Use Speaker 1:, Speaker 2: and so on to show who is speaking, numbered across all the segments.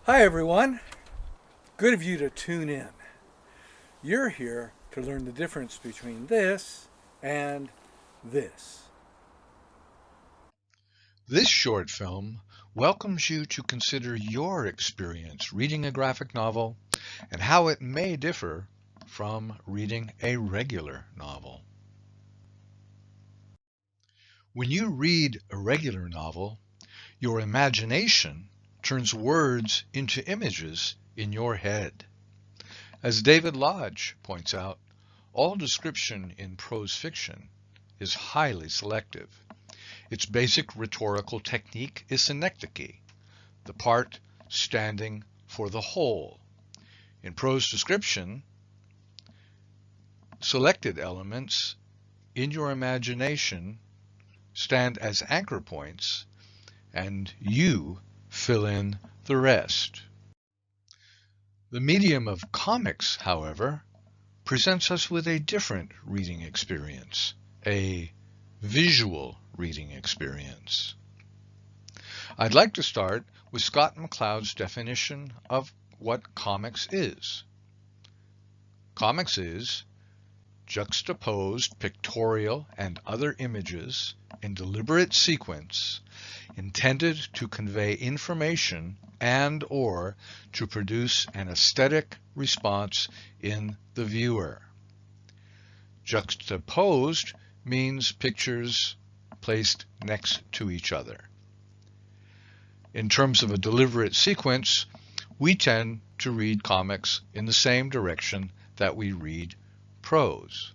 Speaker 1: Hi, everyone. Good of you to tune in. You're here to learn the difference between this and this.
Speaker 2: This short film welcomes you to consider your experience reading a graphic novel and how it may differ from reading a regular novel. When you read a regular novel, your imagination turns words into images in your head. As David Lodge points out, all description in prose fiction is highly selective. Its basic rhetorical technique is synecdoche, the part standing for the whole. In prose description, selected elements in your imagination stand as anchor points, and you fill in the rest. The medium of comics, however, presents us with a different reading experience, a visual reading experience. I'd like to start with Scott McCloud's definition of what comics is. Comics is juxtaposed pictorial and other images in deliberate sequence intended to convey information and or to produce an aesthetic response in the viewer. Juxtaposed means pictures placed next to each other. In terms of a deliberate sequence, we tend to read comics in the same direction that we read prose.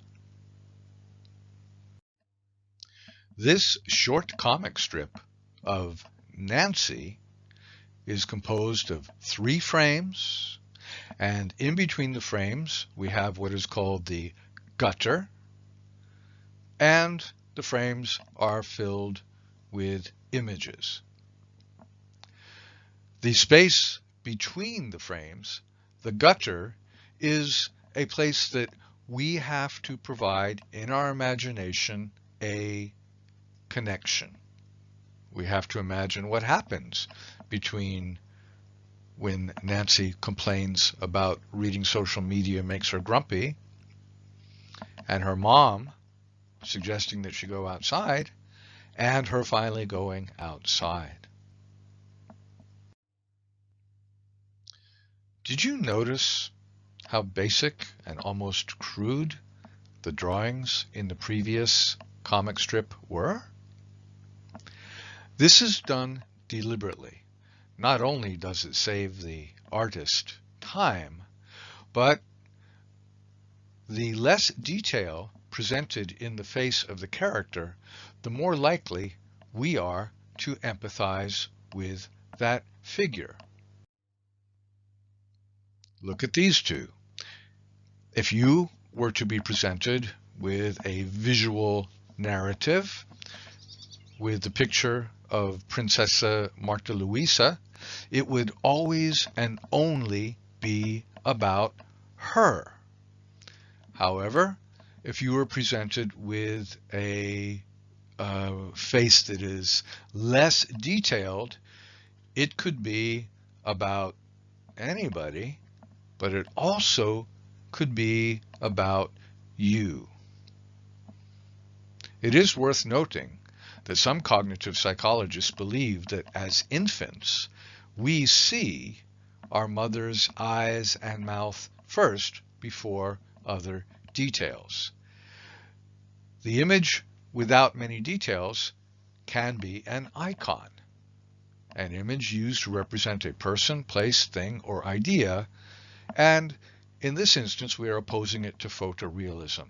Speaker 2: This short comic strip of Nancy is composed of 3 frames, and in between the frames we have what is called the gutter, and the frames are filled with images. The space between the frames, the gutter, is a place that we have to provide in our imagination a connection. We have to imagine what happens between when Nancy complains about reading social media makes her grumpy, and her mom suggesting that she go outside, and her finally going outside. Did you notice how basic and almost crude the drawings in the previous comic strip were? This is done deliberately. Not only does it save the artist time, but the less detail presented in the face of the character, the more likely we are to empathize with that figure. Look at these two. If you were to be presented with a visual narrative with the picture of Princessa Marta Luisa, it would always and only be about her. However, if you were presented with a face that is less detailed, it could be about anybody, but it also could be about you. It is worth noting that some cognitive psychologists believe that as infants, we see our mother's eyes and mouth first before other details. The image without many details can be an icon, an image used to represent a person, place, thing, or idea, and in this instance we are opposing it to photorealism.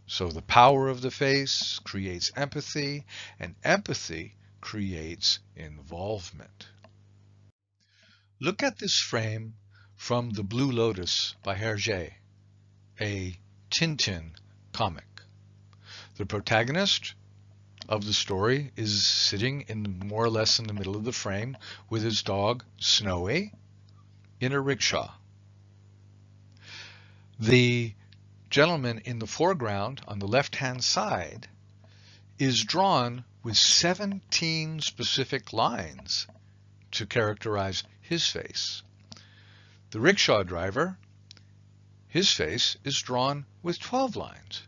Speaker 2: So the power of the face creates empathy, and empathy creates involvement. Look at this frame from The Blue Lotus by Hergé, a Tintin comic. The protagonist of the story is sitting more or less in the middle of the frame with his dog Snowy in a rickshaw. The gentleman in the foreground on the left-hand side is drawn with 17 specific lines to characterize his face. The rickshaw driver, his face is drawn with 12 lines,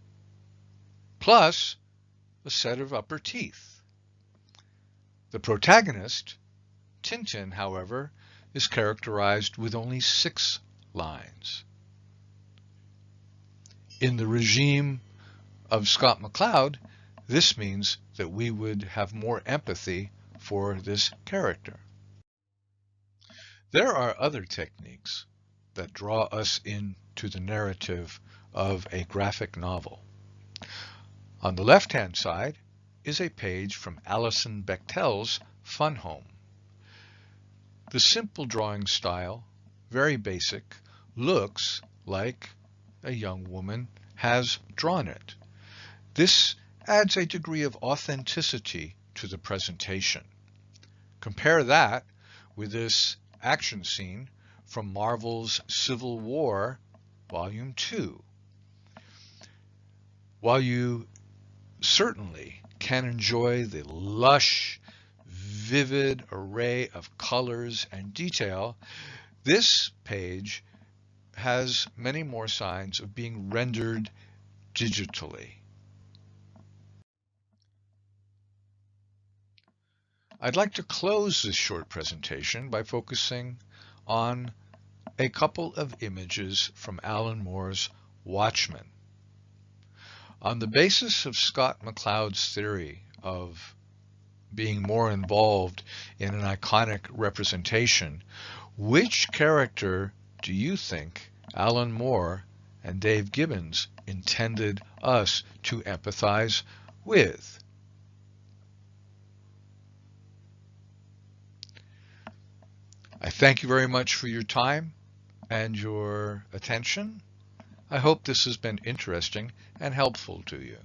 Speaker 2: plus a set of upper teeth. The protagonist, Tintin, however, is characterized with only 6 lines. In the regime of Scott McCloud, this means that we would have more empathy for this character. There are other techniques that draw us into the narrative of a graphic novel. On the left-hand side is a page from Alison Bechtel's Fun Home. The simple drawing style, very basic, looks like a young woman has drawn it. This adds a degree of authenticity to the presentation. Compare that with this action scene from Marvel's Civil War, Volume 2. While you certainly can enjoy the lush, vivid array of colors and detail, this page has many more signs of being rendered digitally. I'd like to close this short presentation by focusing on a couple of images from Alan Moore's Watchmen. On the basis of Scott McCloud's theory of being more involved in an iconic representation, which character do you think Alan Moore and Dave Gibbons intended us to empathize with? I thank you very much for your time and your attention. I hope this has been interesting and helpful to you.